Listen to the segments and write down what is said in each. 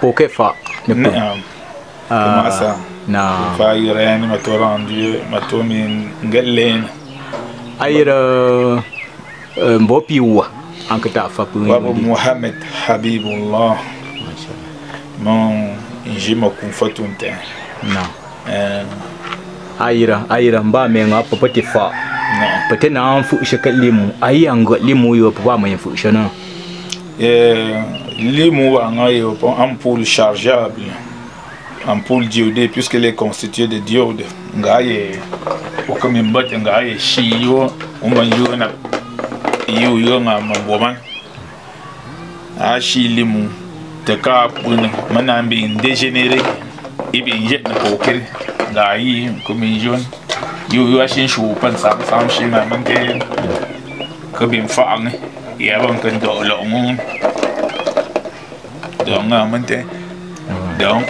poke fa ne po masa na fa yirani mato rendu mato min ngelen ayira mbopi wa ankata fa pu Mohamed Habiboullah mon njima kumfatunte na ayira mba menga popoti fa pete na anfu shakalimu ayanga limu yo pa ma fu shana limu wa ngayo pour ampoule chargeable ampoule diode puisqu'elle est constituée de diode ngaye okami mbate ngaye shiyo umbanjo na yo nga mamboma a shi limu te ka puna manambi dégénéré ibi jet na poker ngayi komi jon yo ashin shu pan sam shi na mante ko bim fa ne ya ban kan do lo ngun do nga mante donc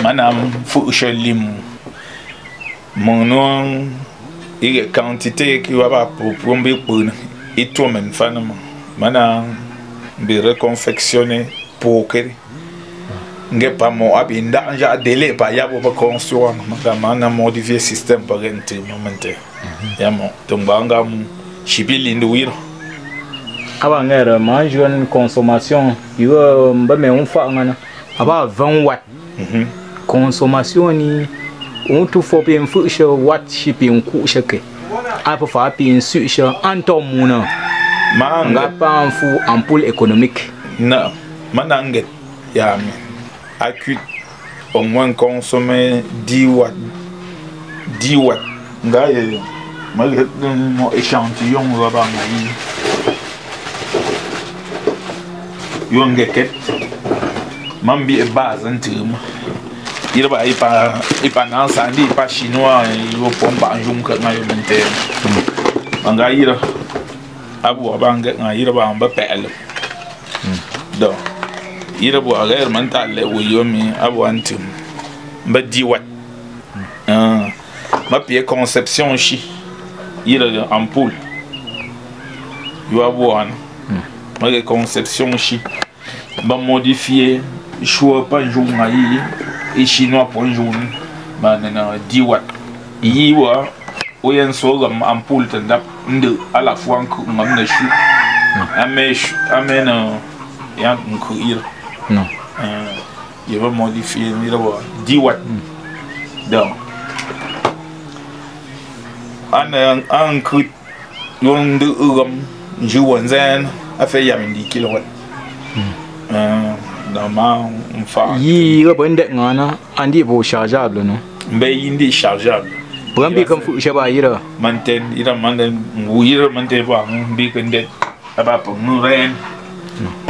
manam fu shalim monon et quantité qui va pour plomber pour et toi même fan mana be reconfectionner pour que nge pas mo abinda ja délai pas ya pour construire mana modifier système par moment ya mo donc banga mu shibili nduwiro aba ngere ma jeune consommation yo mba me on fa ngana aba 20 watts consommation ni on tout faut bien fouche watt shipping ku shake apa fa pin su sha anto muna manga pa fu ampoule économique na mananget ya mi acute au moins consommer 10 watts ngaye malgré mon échantillon va ba ngai yo ngeket mambi e base antum il va pas dans sandi pas chinois yo Foumban-Njiyouom ka ngayo mente manga ira abu abanga ngaira ba amba pel do ira bo ager mentale wo yomi abu antum ba diwat ma pied conception chi ira ampoule yo abu an ma conception chi ba modifier choix pas jour ngai et chinois pour un jour banana 10 watts yiwa oyen so gam ampoule tanda nde à la fois en ngam chu amen ya nku ira non il va modifier ni 10 watts donc an ku yon de gam juwan zan a fait yam 10 kilowatts normalement on fait yi ga bande ngana andi bo chargeable no mbe indi chargeable Bukan kan fu siapa ira manten ira manten nguira manten ba bi kan det aba penguren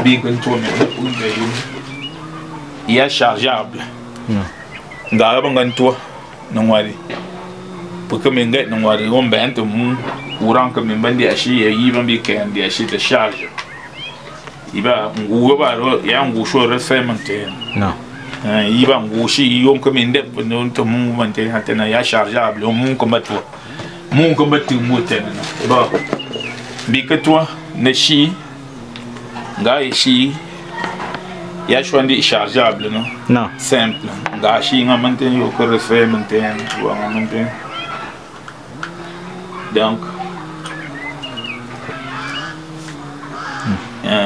bi kan tourne un de il est chargeable ngara bangan toi nongwari porque me ngai nongwari on bento urang ka me bandi ashi yi ban bi kan di ashi de charge iba nguwa ba ro ya ngusho refermente non iba ngushi yon ka me ndet non to mun manten hatena ya chargeable mun ko batwa mun ko batti moten ba bi ka toi ne shi ngai shi ya choisi chargeable non non simple gashi nga manten yo ko refer manten wa manten donc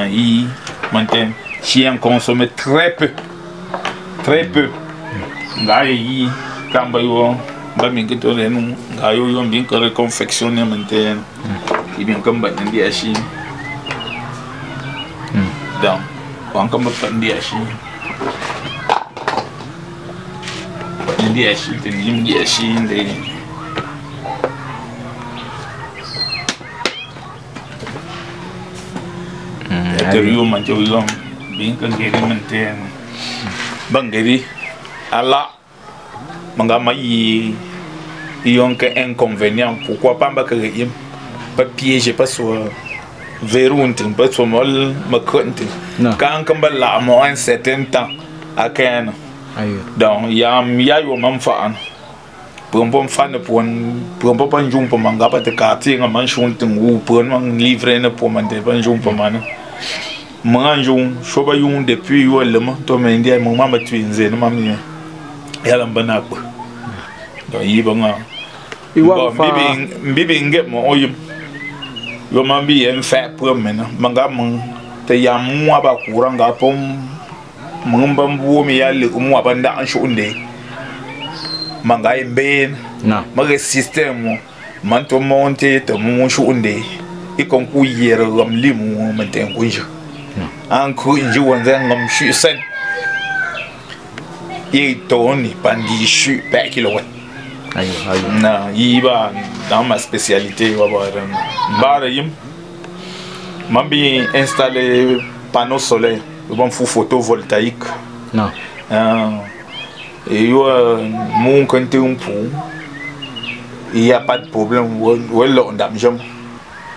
il manten chien consomme très peu ngai kamba yo ba mi que tole nu ngayo yo bien que reconfectionner manten il bien comme ban dia shi donc on comme ban dia shi dia shi te nim dia shi de terio manjoyo bin kan geri manten bangeri ala manga mai yon que inconvénient pourquoi pas ba que yim pas piéger pas sur veruntin pas sur mol makontin quand kan ba la mo un certain temps à ken donc ya yo mam fa an pom fa ne pom pan jum pom manga pa te quartier nga man shon tin wu pon man livrer ne pom man te pan jum pom man manjou choba yung depuis yo lema to me ndia mo mama twinze no mami yala mbana ko do yibanga Iwa fa mbibi nge mo oyim yo mambi en fa promena manga mon te yamu aba kuranga pom mumba mbuo mi yale umu abanda anshunde manga emben na mage système man to monte to mu shunde ikon ku yere ram limu menten kunja an ku inji wanzan ngam shi sen ye toni pandi shi pa kilowatt ayo na yiba dans ma spécialité wa bara yim mambi installer panneau solaire bon fou photovoltaïque non et yo mon compte un pou il y a pas de problème ou ndam jam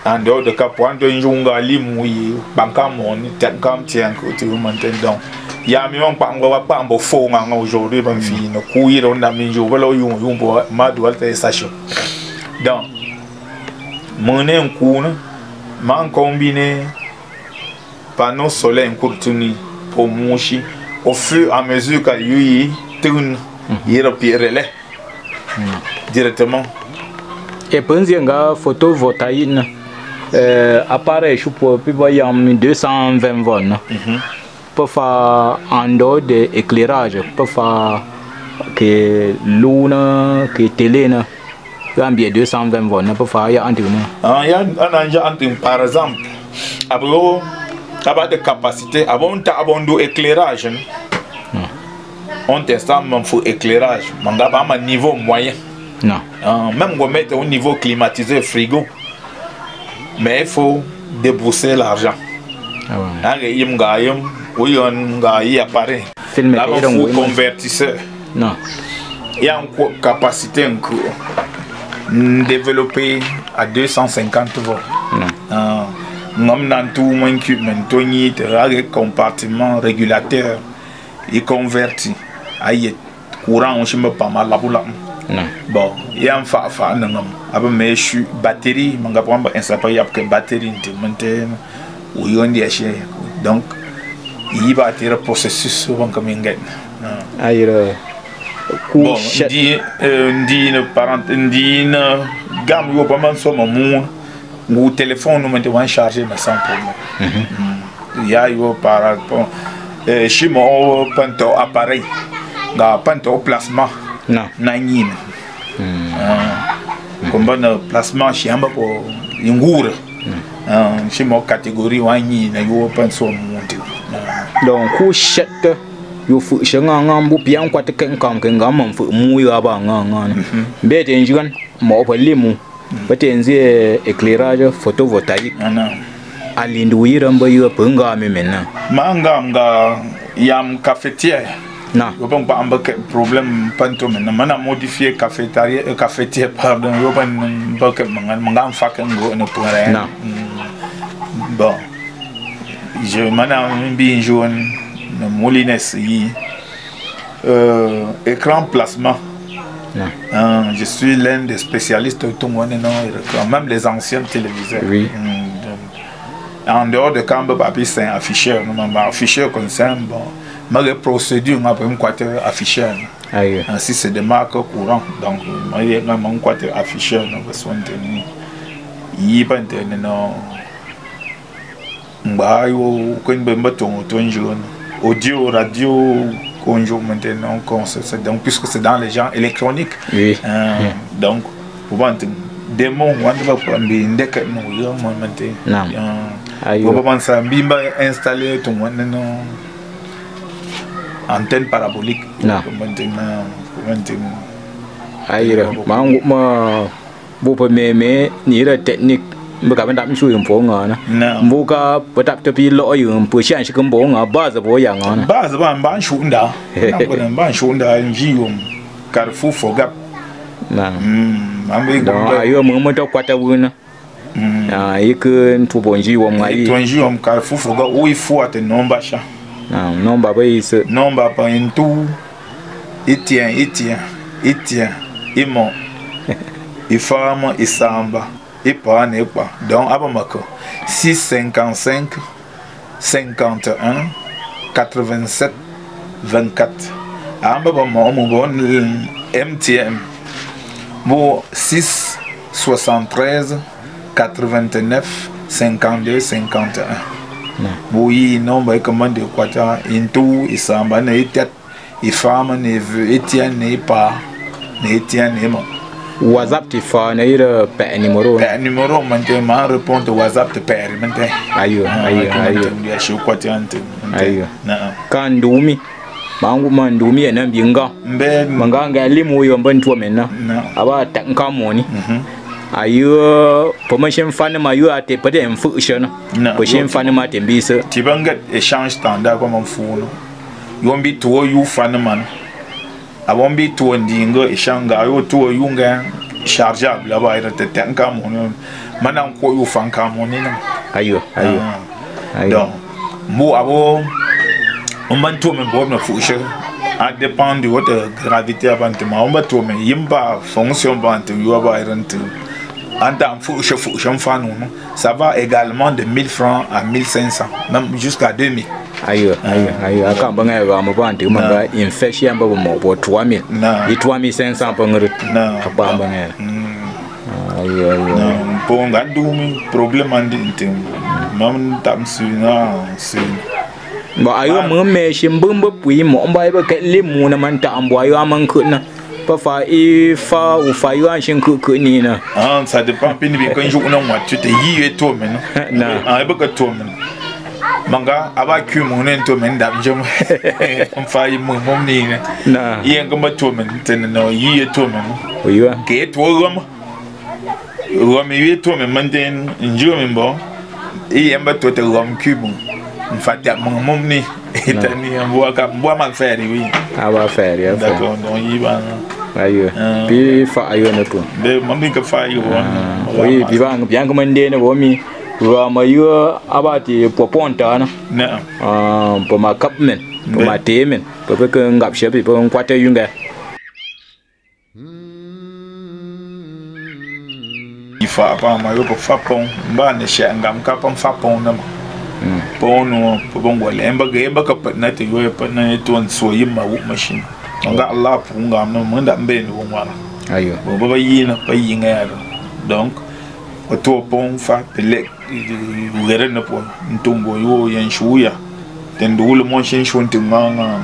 en dehors de cas point de njunga limu yi banka mon tet kam tien ko tu m'entends ya mi on pa ngo fo nga aujourd'hui ban fi no ku yi ronda mi jo balo yung bo ma do alta station donc mon en ku na man combiner panneau solaire courtuni pour mouchi au fur et à mesure que lui tourne il repère directement et penzenga photovoltaïque appareil pour piboyer 220 volts pour faire en dehors de éclairage pour faire que lune que télé na bien 220 volts pour faire ya antenne ya antenne par exemple abro de capacité avant de éclairage on teste même faut éclairage manga pas à niveau moyen non même on mettre au niveau climatisé frigo mais il faut débourser l'argent ah ouais yim gayam oui on gaï appareil là on faut convertisseur non il y a une capacité développée à 250 volts non Nam nan tout mon équipement toni te compartiment régulateur il converti aïe courant on chimbe pas mal la boula bon il y a un fa nangam aba me chu batterie manga prendre un sapeur y a que batterie te monter ou yon di acheter donc il va être processus souvent comme un gain aïe bon dit ne parent dit ne gamme yo pas man so mamu ou téléphone nous mettons en charger mais sans problème il y a eu par rapport chez moi panto appareil ga panto placement non nani comme bon placement chez amba ko ngure chez moi catégorie wani na yo panso monte donc ku chette yo fu shanga ngambu pian kwat ken kam ken ngam fu mu yo ba nganga mbete njigan mo pa limu peut-être éclairage photovoltaïque alinduira mbayo penga memena manga yam cafetière non yo pas amba problème panto mena mana modifier cafetière pardon yo pas mbaka manga faka ngo ne pourrait non bon je mana bi jaune molines yi écran plasma. Je suis l'un des spécialistes même les anciens téléviseurs. Oui. En dehors de quand papier c'est un afficheur, afficheur concerne bon, ma procédure m'a pris un afficheur. Ainsi c'est des marques courantes, donc il y a un afficheur dans besoin de nous. Il pas internet non. Bah yo quand audio radio conjoint maintenant donc puisque c'est dans les gens électroniques donc pour voir démon on va prendre des que nous yo maintenant on va penser bimba installer tout maintenant antenne parabolique maintenant aïe ma bu pe me ni la technique mbaka ban dam shu yum fo nga na mbuka patap tapi lo yum pu xian shi kan bo nga base bo yang na base ban shu nda ban shu nda Njiyouom Carrefour Fogap na ambe do ayo mo to kwata wuna ai ke Foumban-Njiyouom ngai Njiyouom Carrefour Fogap où il faut atteindre nomba cha na nomba ba ise nomba pa tout itien imo ifama isamba et pas n'est pas donc abamako 655 51 87 24. Amba ba mo bon MTM. Bo 6 73 89 52 51. Bo yi nomba e commande kwata into isamba na etat e fama ne etienne ne pa ne etienne ne mo. WhatsApp ti fa na ira pe numéro man te ma répondre WhatsApp te père man te ayo ya shi kwata ante ayo na kan ndumi mangu mandumi na mbinga mbe manga ngalimu yo mbantu mena aba tanka moni ayo promotion fan ma yo ate pade enfusion promotion fan ma tembisa tibanga échange standard comme funo yombi to you fan man abombi to ndingo échange yo to yunga chargeable aba ira te tanka moni manan ko yo fan ka moni na ayo donc mo abo on va tout même bon fouche à dépend de votre gravité avant de on va tout mais yimba fonction bante yo ba irante en temps fouche fan ça va également de 1000 francs à 1500 même jusqu'à 2000 ayo aka banga ba mo bante manga infection ba mo bo 3000 et 3500 pangre na apa banga ayo pour ngandumi problème andi tem mam tam suna ba ayo mo me shimbum ba pui mo ba ba ke limu na man ta ambo ayo man kuna pa fa e fa u fa yo an shin ku ni na ça dépend pin bi kan ju na wat te yi e to men na ba ka to men manga aba ku mo nen to men da jom on fa yi mo ni na yi en ba to men ten no yi e to men o yo ke to rom yi to men man den njo men bo yi en ba to te rom ku mo Fatia mon ni etani mboa man faire oui aba faire ya d'accord donc yiba ayo bi fa ayo na to de mami ka fa yo oui bi bang bien ko mande na bo mi wa ma yo abati poponta na po ma kap men po ma te men po ko ngap she bi po kwate yunga ifa pa ma yo po fa pon ba ne she ngam ka pon fa pon na pono pobongo lemba gemba kapna te yo pana to so yima wu machine nga Allah punga no manda mbeni wongwana ayo bo ba yina pa yinga ya donc o to pon fa pele ngere na po ntumbo yo yan shuya den dulu mon shin shunti nganga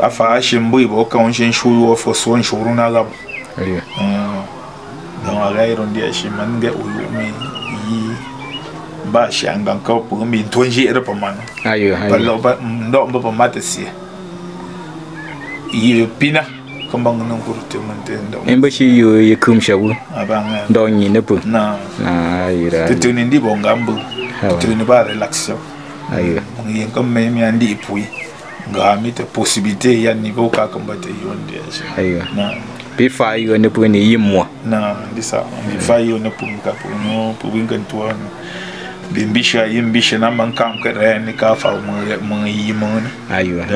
afa shimbu bo ka on shin shuyo fo so on shuru na gab ayo donc aga iron dia shiman ga o mi ba shanga ka po mi tonji era pa man ayo ba ndo ba mata si yi pina kambang non kurte mante ndo emba shi yo ye kum shabu abanga ndo nyi ne pu na ira tutuni ndi bo ngambu tutuni ba relaxation ayo ngi kam me mi andi ipui ngami te possibilité ya niveau ka kambate yonde ayo na bi fa yo ne pu ni yimwa na ndi sa ndi fa yo ne pu ka pu no pu wingan tuwa bimbisha yimbisha na man kam ka re ni ka fa mo yi mo ayo